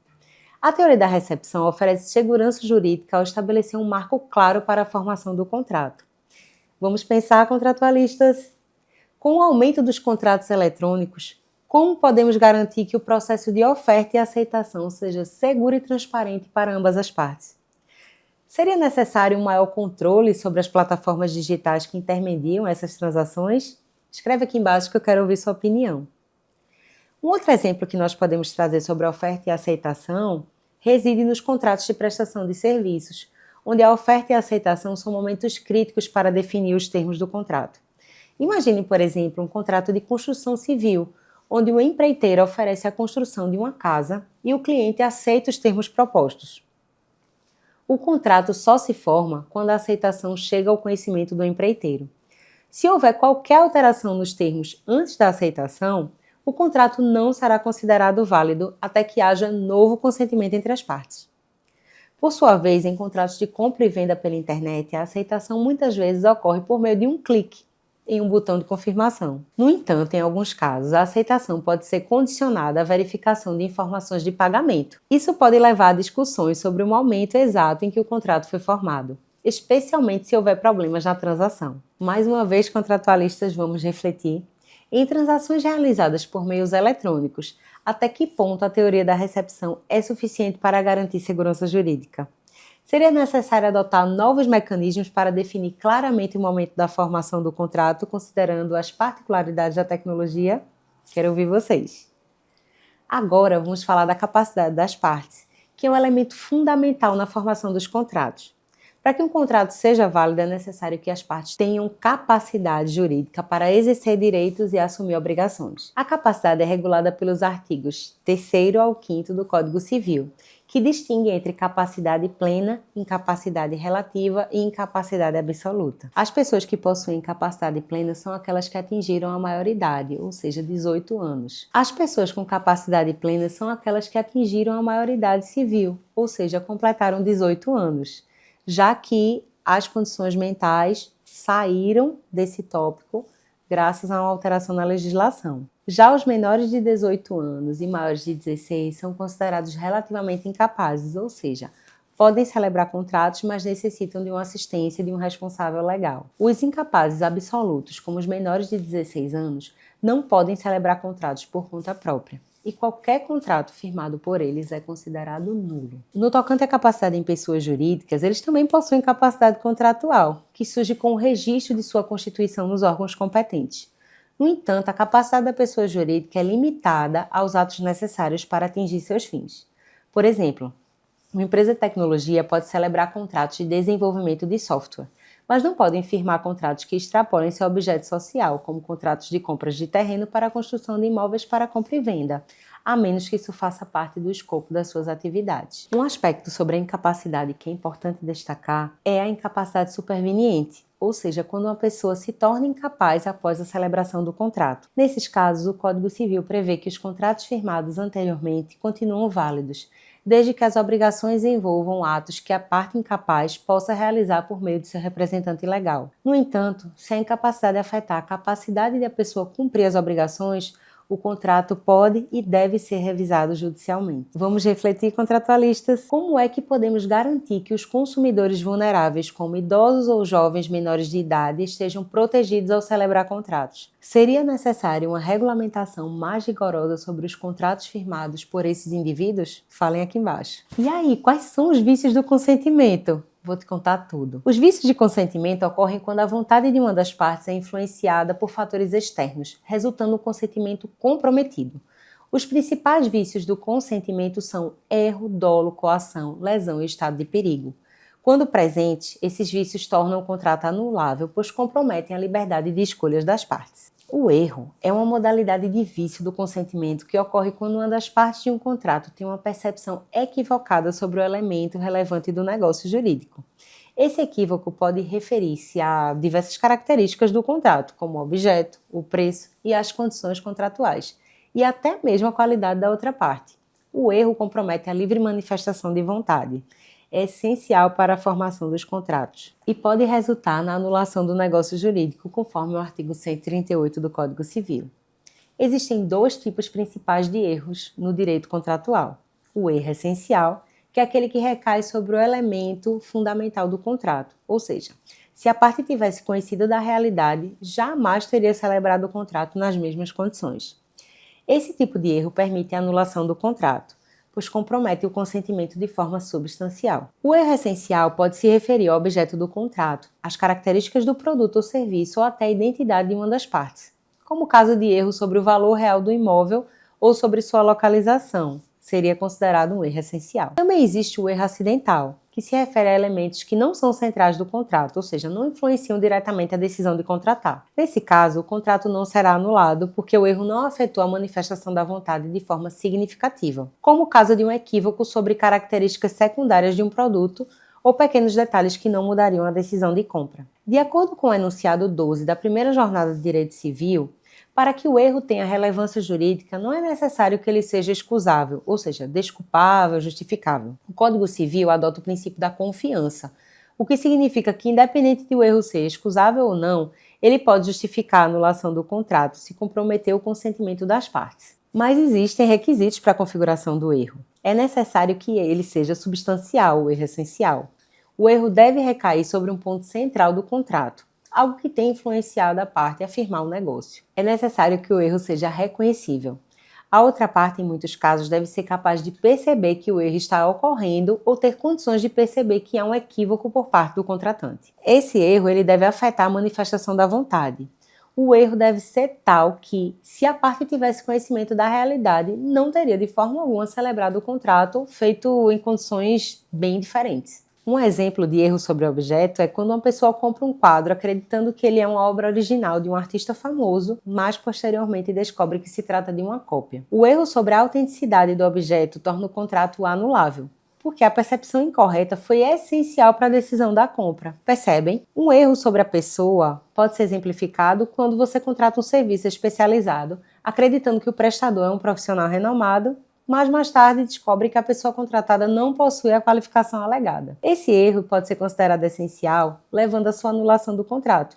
A teoria da recepção oferece segurança jurídica ao estabelecer um marco claro para a formação do contrato. Vamos pensar, contratualistas? Com o aumento dos contratos eletrônicos, como podemos garantir que o processo de oferta e aceitação seja seguro e transparente para ambas as partes? Seria necessário um maior controle sobre as plataformas digitais que intermediam essas transações? Escreve aqui embaixo que eu quero ouvir sua opinião. Um outro exemplo que nós podemos trazer sobre a oferta e a aceitação reside nos contratos de prestação de serviços, onde a oferta e a aceitação são momentos críticos para definir os termos do contrato. Imagine, por exemplo, um contrato de construção civil, onde o empreiteiro oferece a construção de uma casa e o cliente aceita os termos propostos. O contrato só se forma quando a aceitação chega ao conhecimento do empreiteiro. Se houver qualquer alteração nos termos antes da aceitação, o contrato não será considerado válido até que haja novo consentimento entre as partes. Por sua vez, em contratos de compra e venda pela internet, a aceitação muitas vezes ocorre por meio de um clique em um botão de confirmação. No entanto, em alguns casos, a aceitação pode ser condicionada à verificação de informações de pagamento. Isso pode levar a discussões sobre o momento exato em que o contrato foi formado. especialmente se houver problemas na transação. Mais uma vez, contratualistas, vamos refletir em transações realizadas por meios eletrônicos, até que ponto a teoria da recepção é suficiente para garantir segurança jurídica? Seria necessário adotar novos mecanismos para definir claramente o momento da formação do contrato, considerando as particularidades da tecnologia? Quero ouvir vocês. Agora vamos falar da capacidade das partes, que é um elemento fundamental na formação dos contratos. Para que um contrato seja válido, é necessário que as partes tenham capacidade jurídica para exercer direitos e assumir obrigações. A capacidade é regulada pelos artigos 3º ao 5º do Código Civil, que distingue entre capacidade plena, incapacidade relativa e incapacidade absoluta. As pessoas que possuem capacidade plena são aquelas que atingiram a maioridade, ou seja, 18 anos. As pessoas com capacidade plena são aquelas que atingiram a maioridade civil, ou seja, completaram 18 anos. Já que as condições mentais saíram desse tópico graças a uma alteração na legislação. Já os menores de 18 anos e maiores de 16 são considerados relativamente incapazes, ou seja, podem celebrar contratos, mas necessitam de uma assistência de um responsável legal. Os incapazes absolutos, como os menores de 16 anos, não podem celebrar contratos por conta própria. E qualquer contrato firmado por eles é considerado nulo. No tocante à capacidade em pessoas jurídicas, eles também possuem capacidade contratual, que surge com o registro de sua constituição nos órgãos competentes. No entanto, a capacidade da pessoa jurídica é limitada aos atos necessários para atingir seus fins. Por exemplo, uma empresa de tecnologia pode celebrar contratos de desenvolvimento de software, mas não podem firmar contratos que extrapolem seu objeto social, como contratos de compras de terreno para a construção de imóveis para compra e venda, a menos que isso faça parte do escopo das suas atividades. Um aspecto sobre a incapacidade que é importante destacar é a incapacidade superveniente, ou seja, quando uma pessoa se torna incapaz após a celebração do contrato. Nesses casos, o Código Civil prevê que os contratos firmados anteriormente continuam válidos, desde que as obrigações envolvam atos que a parte incapaz possa realizar por meio de seu representante legal. No entanto, se a incapacidade afetar a capacidade da pessoa cumprir as obrigações, o contrato pode e deve ser revisado judicialmente. Vamos refletir, contratualistas, como é que podemos garantir que os consumidores vulneráveis, como idosos ou jovens menores de idade, estejam protegidos ao celebrar contratos? Seria necessária uma regulamentação mais rigorosa sobre os contratos firmados por esses indivíduos? Falem aqui embaixo. E aí, quais são os vícios do consentimento? Vou te contar tudo. Os vícios de consentimento ocorrem quando a vontade de uma das partes é influenciada por fatores externos, resultando no consentimento comprometido. Os principais vícios do consentimento são erro, dolo, coação, lesão e estado de perigo. Quando presentes, esses vícios tornam o contrato anulável, pois comprometem a liberdade de escolhas das partes. O erro é uma modalidade de vício do consentimento que ocorre quando uma das partes de um contrato tem uma percepção equivocada sobre o elemento relevante do negócio jurídico. Esse equívoco pode referir-se a diversas características do contrato, como o objeto, o preço e as condições contratuais, e até mesmo a qualidade da outra parte. O erro compromete a livre manifestação de vontade. É essencial para a formação dos contratos e pode resultar na anulação do negócio jurídico, conforme o artigo 138 do Código Civil. Existem dois tipos principais de erros no direito contratual. O erro essencial, que é aquele que recai sobre o elemento fundamental do contrato, ou seja, se a parte tivesse conhecido da realidade, jamais teria celebrado o contrato nas mesmas condições. Esse tipo de erro permite a anulação do contrato, pois compromete o consentimento de forma substancial. O erro essencial pode se referir ao objeto do contrato, às características do produto ou serviço ou até a identidade de uma das partes, como o caso de erro sobre o valor real do imóvel ou sobre sua localização, seria considerado um erro essencial. Também existe o erro acidental, que se refere a elementos que não são centrais do contrato, ou seja, não influenciam diretamente a decisão de contratar. Nesse caso, o contrato não será anulado porque o erro não afetou a manifestação da vontade de forma significativa, como o caso de um equívoco sobre características secundárias de um produto ou pequenos detalhes que não mudariam a decisão de compra. De acordo com o enunciado 12 da primeira jornada de direito civil, para que o erro tenha relevância jurídica, não é necessário que ele seja excusável, ou seja, desculpável, justificável. O Código Civil adota o princípio da confiança, o que significa que, independente de o erro ser excusável ou não, ele pode justificar a anulação do contrato se comprometer o consentimento das partes. Mas existem requisitos para a configuração do erro. É necessário que ele seja substancial, o erro essencial. o erro deve recair sobre um ponto central do contrato, algo que tem influenciado a parte a firmar o negócio. É necessário que o erro seja reconhecível. A outra parte, em muitos casos, deve ser capaz de perceber que o erro está ocorrendo ou ter condições de perceber que há um equívoco por parte do contratante. Esse erro ele deve afetar a manifestação da vontade. O erro deve ser tal que, se a parte tivesse conhecimento da realidade, não teria de forma alguma celebrado o contrato feito em condições bem diferentes. Um exemplo de erro sobre objeto é quando uma pessoa compra um quadro acreditando que ele é uma obra original de um artista famoso, mas posteriormente descobre que se trata de uma cópia. O erro sobre a autenticidade do objeto torna o contrato anulável, porque a percepção incorreta foi essencial para a decisão da compra. Percebem? Um erro sobre a pessoa pode ser exemplificado quando você contrata um serviço especializado, acreditando que o prestador é um profissional renomado, mas mais tarde descobre que a pessoa contratada não possui a qualificação alegada. Esse erro pode ser considerado essencial, levando à sua anulação do contrato,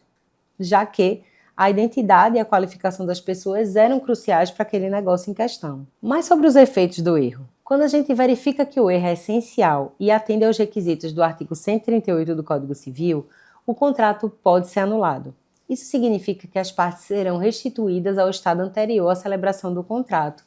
já que a identidade e a qualificação das pessoas eram cruciais para aquele negócio em questão. Mas sobre os efeitos do erro. Quando a gente verifica que o erro é essencial e atende aos requisitos do artigo 138 do Código Civil, o contrato pode ser anulado. Isso significa que as partes serão restituídas ao estado anterior à celebração do contrato,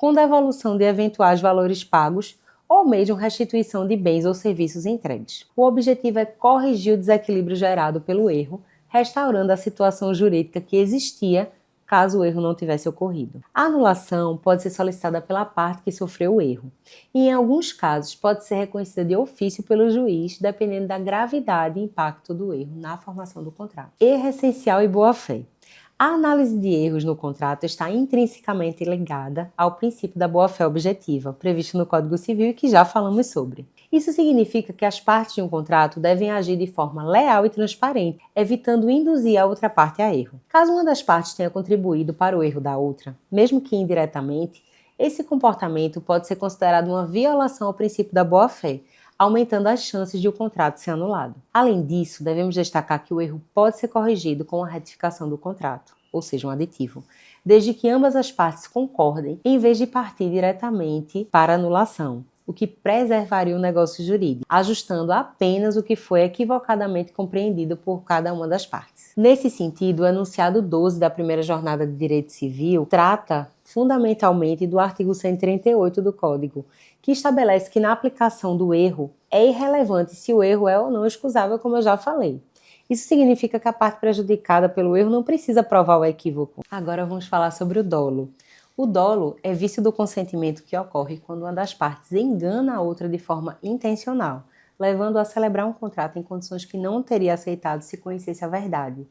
com devolução de eventuais valores pagos ou mesmo restituição de bens ou serviços entregues. O objetivo é corrigir o desequilíbrio gerado pelo erro, restaurando a situação jurídica que existia caso o erro não tivesse ocorrido. A anulação pode ser solicitada pela parte que sofreu o erro e, em alguns casos, pode ser reconhecida de ofício pelo juiz, dependendo da gravidade e impacto do erro na formação do contrato. Erro essencial e boa-fé. A análise de erros no contrato está intrinsecamente ligada ao princípio da boa-fé objetiva, previsto no Código Civil e que já falamos sobre. Isso significa que as partes de um contrato devem agir de forma leal e transparente, evitando induzir a outra parte a erro. Caso uma das partes tenha contribuído para o erro da outra, mesmo que indiretamente, esse comportamento pode ser considerado uma violação ao princípio da boa-fé, aumentando as chances de o contrato ser anulado. Além disso, devemos destacar que o erro pode ser corrigido com a retificação do contrato, ou seja, um aditivo, desde que ambas as partes concordem, em vez de partir diretamente para a anulação, o que preservaria o negócio jurídico, ajustando apenas o que foi equivocadamente compreendido por cada uma das partes. Nesse sentido, o enunciado 12 da primeira jornada de direito civil trata fundamentalmente do artigo 138 do Código, que estabelece que na aplicação do erro é irrelevante se o erro é ou não excusável, como eu já falei. Isso significa que a parte prejudicada pelo erro não precisa provar o equívoco. Agora vamos falar sobre o dolo. O dolo é vício do consentimento que ocorre quando uma das partes engana a outra de forma intencional, levando a celebrar um contrato em condições que não teria aceitado se conhecesse a verdade.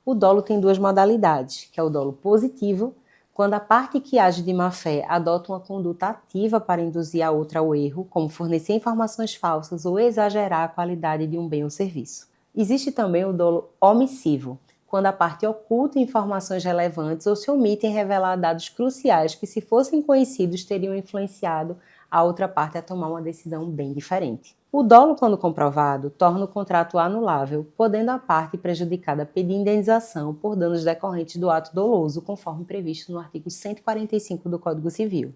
O dolo tem duas modalidades, que é o dolo positivo, quando a parte que age de má-fé adota uma conduta ativa para induzir a outra ao erro, como fornecer informações falsas ou exagerar a qualidade de um bem ou serviço. Existe também o dolo omissivo, quando a parte oculta informações relevantes ou se omite em revelar dados cruciais que, se fossem conhecidos, teriam influenciado a outra parte a tomar uma decisão bem diferente. O dolo, quando comprovado, torna o contrato anulável, podendo a parte prejudicada pedir indenização por danos decorrentes do ato doloso, conforme previsto no artigo 145 do Código Civil.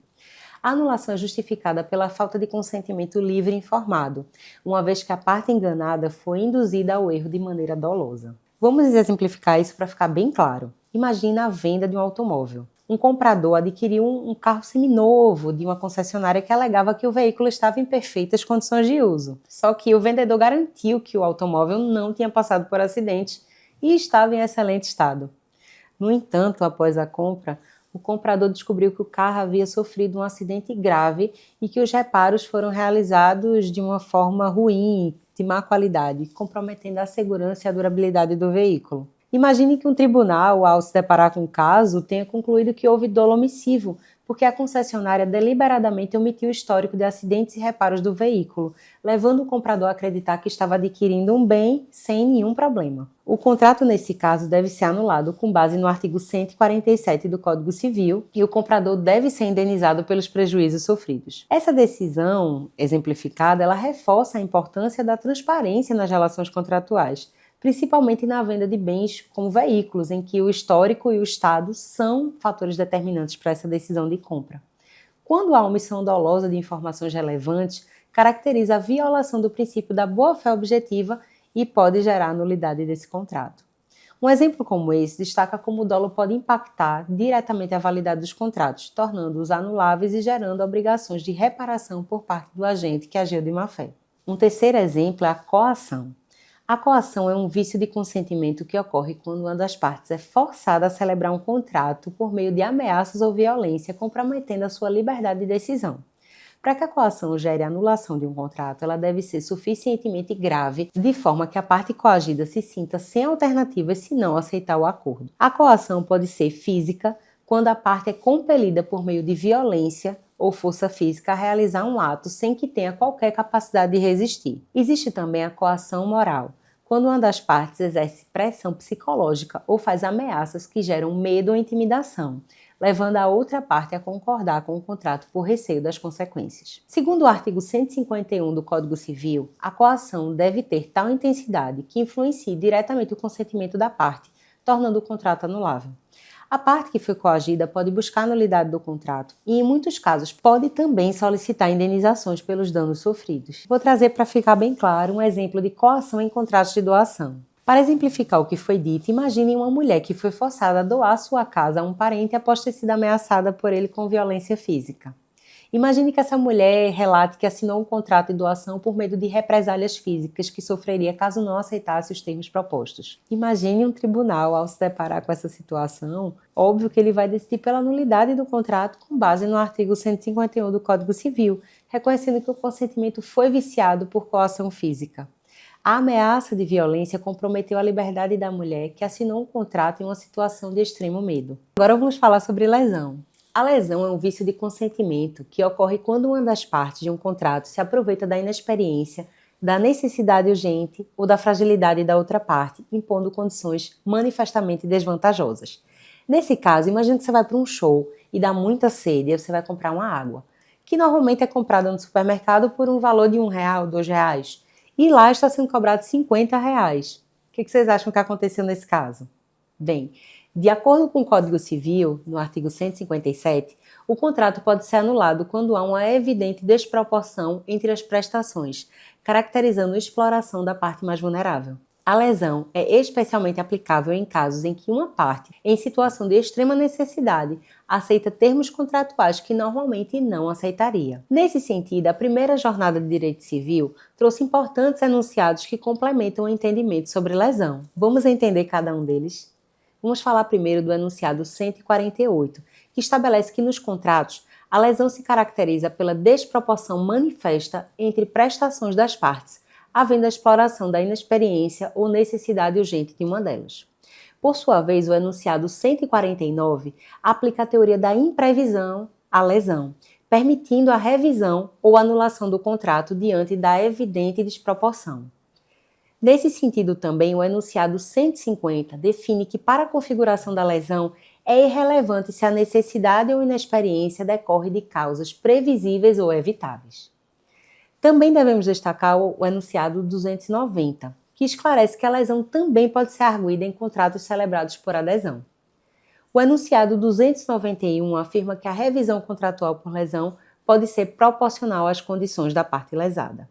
A anulação é justificada pela falta de consentimento livre e informado, uma vez que a parte enganada foi induzida ao erro de maneira dolosa. Vamos exemplificar isso para ficar bem claro. Imagina a venda de um automóvel. Um comprador adquiriu um carro seminovo de uma concessionária que alegava que o veículo estava em perfeitas condições de uso. Só que o vendedor garantiu que o automóvel não tinha passado por acidente e estava em excelente estado. No entanto, após a compra, o comprador descobriu que o carro havia sofrido um acidente grave e que os reparos foram realizados de uma forma ruim, de má qualidade, comprometendo a segurança e a durabilidade do veículo. Imagine que um tribunal, ao se deparar com o caso, tenha concluído que houve dolo omissivo, porque a concessionária deliberadamente omitiu o histórico de acidentes e reparos do veículo, levando o comprador a acreditar que estava adquirindo um bem sem nenhum problema. O contrato, nesse caso, deve ser anulado com base no artigo 147 do Código Civil e o comprador deve ser indenizado pelos prejuízos sofridos. Essa decisão exemplificada, ela reforça a importância da transparência nas relações contratuais, principalmente na venda de bens como veículos, em que o histórico e o estado são fatores determinantes para essa decisão de compra. Quando há omissão dolosa de informações relevantes, caracteriza a violação do princípio da boa-fé objetiva e pode gerar a nulidade desse contrato. Um exemplo como esse destaca como o dolo pode impactar diretamente a validade dos contratos, tornando-os anuláveis e gerando obrigações de reparação por parte do agente que agiu de má-fé. Um terceiro exemplo é a coação. A coação é um vício de consentimento que ocorre quando uma das partes é forçada a celebrar um contrato por meio de ameaças ou violência, comprometendo a sua liberdade de decisão. Para que a coação gere a anulação de um contrato, ela deve ser suficientemente grave, de forma que a parte coagida se sinta sem alternativas se não aceitar o acordo. A coação pode ser física, quando a parte é compelida por meio de violência ou força física a realizar um ato sem que tenha qualquer capacidade de resistir. Existe também a coação moral, quando uma das partes exerce pressão psicológica ou faz ameaças que geram medo ou intimidação, levando a outra parte a concordar com o contrato por receio das consequências. Segundo o artigo 151 do Código Civil, a coação deve ter tal intensidade que influencie diretamente o consentimento da parte, tornando o contrato anulável. A parte que foi coagida pode buscar a nulidade do contrato e, em muitos casos, pode também solicitar indenizações pelos danos sofridos. Vou trazer para ficar bem claro um exemplo de coação em contratos de doação. Para exemplificar o que foi dito, imagine uma mulher que foi forçada a doar sua casa a um parente após ter sido ameaçada por ele com violência física. Imagine que essa mulher relate que assinou um contrato de doação por medo de represálias físicas que sofreria caso não aceitasse os termos propostos. Imagine um tribunal, ao se deparar com essa situação, óbvio que ele vai decidir pela nulidade do contrato com base no artigo 151 do Código Civil, reconhecendo que o consentimento foi viciado por coação física. A ameaça de violência comprometeu a liberdade da mulher que assinou um contrato em uma situação de extremo medo. Agora vamos falar sobre lesão. A lesão é um vício de consentimento que ocorre quando uma das partes de um contrato se aproveita da inexperiência, da necessidade urgente ou da fragilidade da outra parte, impondo condições manifestamente desvantajosas. Nesse caso, imagine que você vai para um show e dá muita sede e você vai comprar uma água, que normalmente é comprada no supermercado por um valor de R$1, R$2, e lá está sendo cobrado R$50. O que vocês acham que aconteceu nesse caso? Bem, de acordo com o Código Civil, no artigo 157, o contrato pode ser anulado quando há uma evidente desproporção entre as prestações, caracterizando a exploração da parte mais vulnerável. A lesão é especialmente aplicável em casos em que uma parte, em situação de extrema necessidade, aceita termos contratuais que normalmente não aceitaria. Nesse sentido, a primeira jornada de direito civil trouxe importantes enunciados que complementam o entendimento sobre lesão. Vamos entender cada um deles? Vamos falar primeiro do enunciado 148, que estabelece que nos contratos a lesão se caracteriza pela desproporção manifesta entre prestações das partes, havendo a exploração da inexperiência ou necessidade urgente de uma delas. Por sua vez, o enunciado 149 aplica a teoria da imprevisão à lesão, permitindo a revisão ou anulação do contrato diante da evidente desproporção. Nesse sentido também, o enunciado 150 define que para a configuração da lesão é irrelevante se a necessidade ou inexperiência decorre de causas previsíveis ou evitáveis. Também devemos destacar o enunciado 290, que esclarece que a lesão também pode ser arguida em contratos celebrados por adesão. O enunciado 291 afirma que a revisão contratual por lesão pode ser proporcional às condições da parte lesada.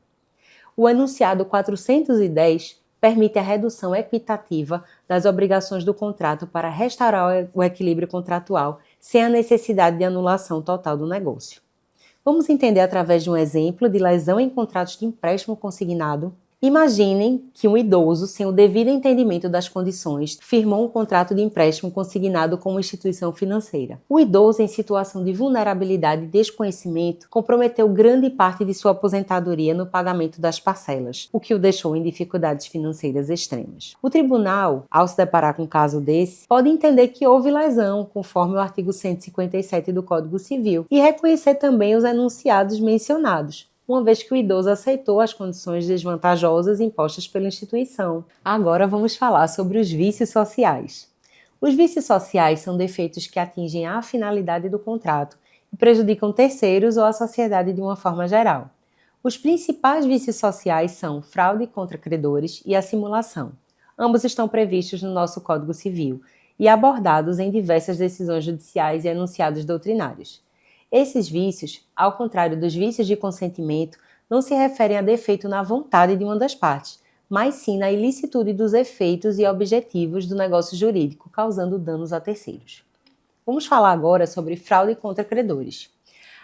O enunciado 410 permite a redução equitativa das obrigações do contrato para restaurar o equilíbrio contratual sem a necessidade de anulação total do negócio. Vamos entender através de um exemplo de lesão em contratos de empréstimo consignado. Imaginem que um idoso, sem o devido entendimento das condições, firmou um contrato de empréstimo consignado com uma instituição financeira. O idoso, em situação de vulnerabilidade e desconhecimento, comprometeu grande parte de sua aposentadoria no pagamento das parcelas, o que o deixou em dificuldades financeiras extremas. O tribunal, ao se deparar com um caso desse, pode entender que houve lesão, conforme o artigo 157 do Código Civil, e reconhecer também os enunciados mencionados, uma vez que o idoso aceitou as condições desvantajosas impostas pela instituição. Agora vamos falar sobre os vícios sociais. Os vícios sociais são defeitos que atingem a finalidade do contrato e prejudicam terceiros ou a sociedade de uma forma geral. Os principais vícios sociais são fraude contra credores e a simulação. Ambos estão previstos no nosso Código Civil e abordados em diversas decisões judiciais e enunciados doutrinários. Esses vícios, ao contrário dos vícios de consentimento, não se referem a defeito na vontade de uma das partes, mas sim na ilicitude dos efeitos e objetivos do negócio jurídico, causando danos a terceiros. Vamos falar agora sobre fraude contra credores.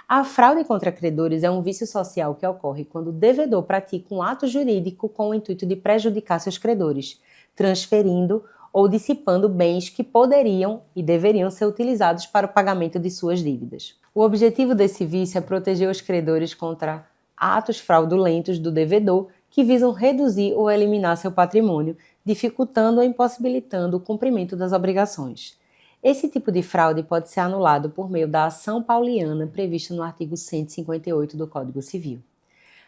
A fraude contra credores é um vício social que ocorre quando o devedor pratica um ato jurídico com o intuito de prejudicar seus credores, transferindo ou dissipando bens que poderiam e deveriam ser utilizados para o pagamento de suas dívidas. O objetivo desse vício é proteger os credores contra atos fraudulentos do devedor que visam reduzir ou eliminar seu patrimônio, dificultando ou impossibilitando o cumprimento das obrigações. Esse tipo de fraude pode ser anulado por meio da ação pauliana prevista no artigo 158 do Código Civil.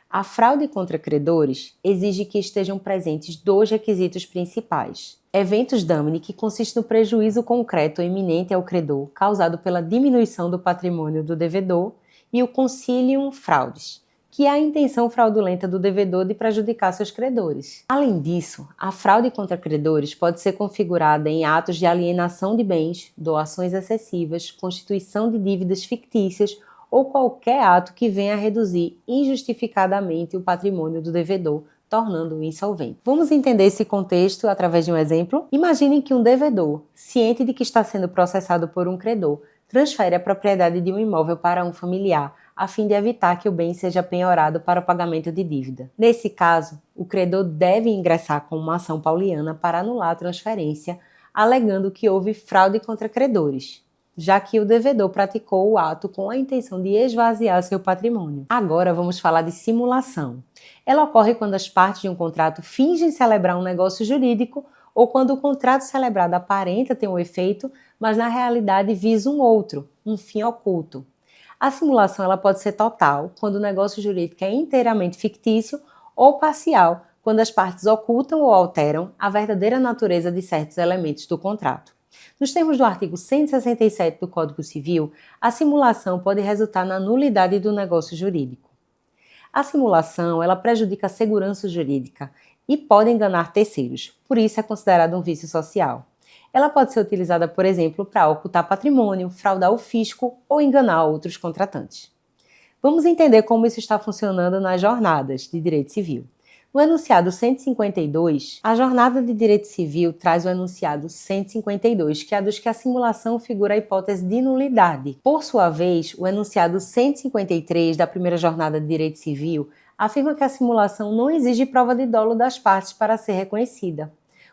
A fraude contra credores exige que estejam presentes dois requisitos principais: eventus damni, que consiste no prejuízo concreto ou iminente ao credor causado pela diminuição do patrimônio do devedor, e o consilium fraudis, que é a intenção fraudulenta do devedor de prejudicar seus credores. Além disso, a fraude contra credores pode ser configurada em atos de alienação de bens, doações excessivas, constituição de dívidas fictícias ou qualquer ato que venha a reduzir injustificadamente o patrimônio do devedor, tornando-o insolvente. Vamos entender esse contexto através de um exemplo? Imaginem que um devedor, ciente de que está sendo processado por um credor, transfere a propriedade de um imóvel para um familiar, a fim de evitar que o bem seja penhorado para o pagamento de dívida. Nesse caso, o credor deve ingressar com uma ação pauliana para anular a transferência, alegando que houve fraude contra credores, já que o devedor praticou o ato com a intenção de esvaziar seu patrimônio. Agora vamos falar de simulação. Ela ocorre quando as partes de um contrato fingem celebrar um negócio jurídico ou quando o contrato celebrado aparenta ter um efeito, mas na realidade visa um outro, um fim oculto. A simulação ela pode ser total, quando o negócio jurídico é inteiramente fictício, ou parcial, quando as partes ocultam ou alteram a verdadeira natureza de certos elementos do contrato. Nos termos do artigo 167 do Código Civil, a simulação pode resultar na nulidade do negócio jurídico. A simulação ela prejudica a segurança jurídica e pode enganar terceiros, por isso é considerada um vício social. Ela pode ser utilizada, por exemplo, para ocultar patrimônio, fraudar o fisco ou enganar outros contratantes. Vamos entender como isso está funcionando nas jornadas de direito civil. No enunciado 152, a jornada de direito civil traz o enunciado 152, que aduz que a simulação figura a hipótese de nulidade. Por sua vez, o enunciado 153 da primeira jornada de direito civil afirma que a simulação não exige prova de dolo das partes para ser reconhecida.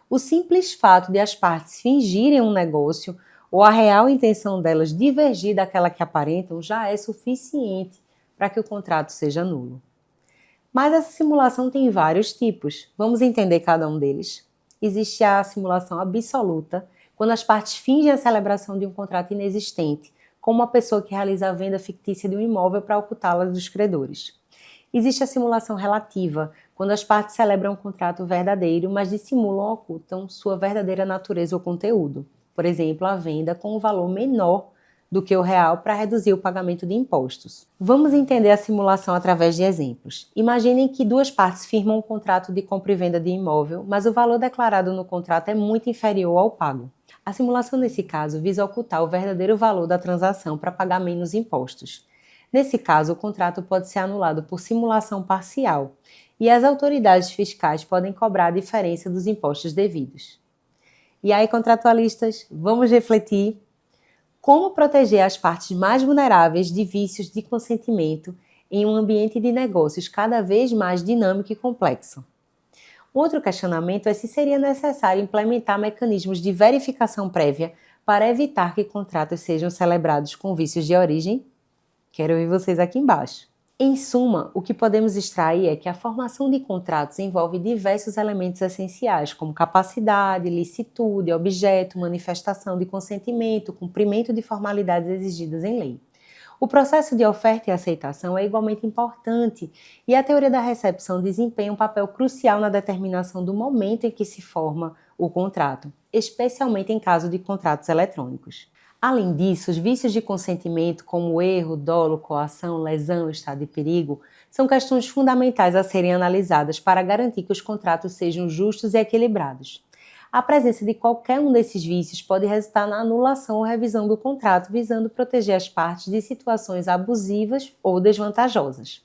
O simples fato de as partes fingirem um negócio ou a real intenção delas divergir daquela que aparentam já é suficiente para que o contrato seja nulo. Mas essa simulação tem vários tipos. Vamos entender cada um deles. Existe a simulação absoluta, quando as partes fingem a celebração de um contrato inexistente, como uma pessoa que realiza a venda fictícia de um imóvel para ocultá-la dos credores. Existe a simulação relativa, quando as partes celebram um contrato verdadeiro, mas dissimulam ou ocultam sua verdadeira natureza ou conteúdo. Por exemplo, a venda com um valor menor do que o real para reduzir o pagamento de impostos. Vamos entender a simulação através de exemplos. Imaginem que duas partes firmam um contrato de compra e venda de imóvel, mas o valor declarado no contrato é muito inferior ao pago. A simulação, nesse caso, visa ocultar o verdadeiro valor da transação para pagar menos impostos. Nesse caso, o contrato pode ser anulado por simulação parcial e as autoridades fiscais podem cobrar a diferença dos impostos devidos. E aí, contratualistas, vamos refletir como proteger as partes mais vulneráveis de vícios de consentimento em um ambiente de negócios cada vez mais dinâmico e complexo. Outro questionamento é se seria necessário implementar mecanismos de verificação prévia para evitar que contratos sejam celebrados com vícios de origem. Quero ouvir vocês aqui embaixo. Em suma, o que podemos extrair é que a formação de contratos envolve diversos elementos essenciais, como capacidade, licitude, objeto, manifestação de consentimento, cumprimento de formalidades exigidas em lei. O processo de oferta e aceitação é igualmente importante e a teoria da recepção desempenha um papel crucial na determinação do momento em que se forma o contrato, especialmente em caso de contratos eletrônicos. Além disso, os vícios de consentimento, como erro, dolo, coação, lesão, estado de perigo, são questões fundamentais a serem analisadas para garantir que os contratos sejam justos e equilibrados. A presença de qualquer um desses vícios pode resultar na anulação ou revisão do contrato, visando proteger as partes de situações abusivas ou desvantajosas.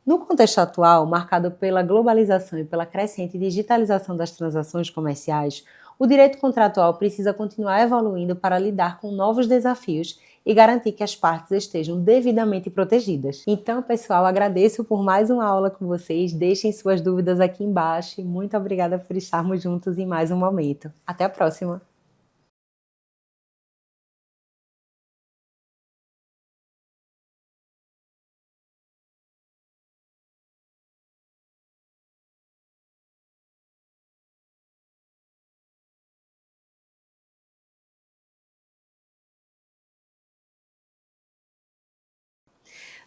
No contexto atual, marcado pela globalização e pela crescente digitalização das transações comerciais, o direito contratual precisa continuar evoluindo para lidar com novos desafios e garantir que as partes estejam devidamente protegidas. Então, pessoal, agradeço por mais uma aula com vocês. Deixem suas dúvidas aqui embaixo. Muito obrigada por estarmos juntos em mais um momento. Até a próxima!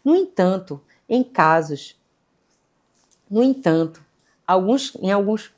No entanto, em casos, no entanto, em alguns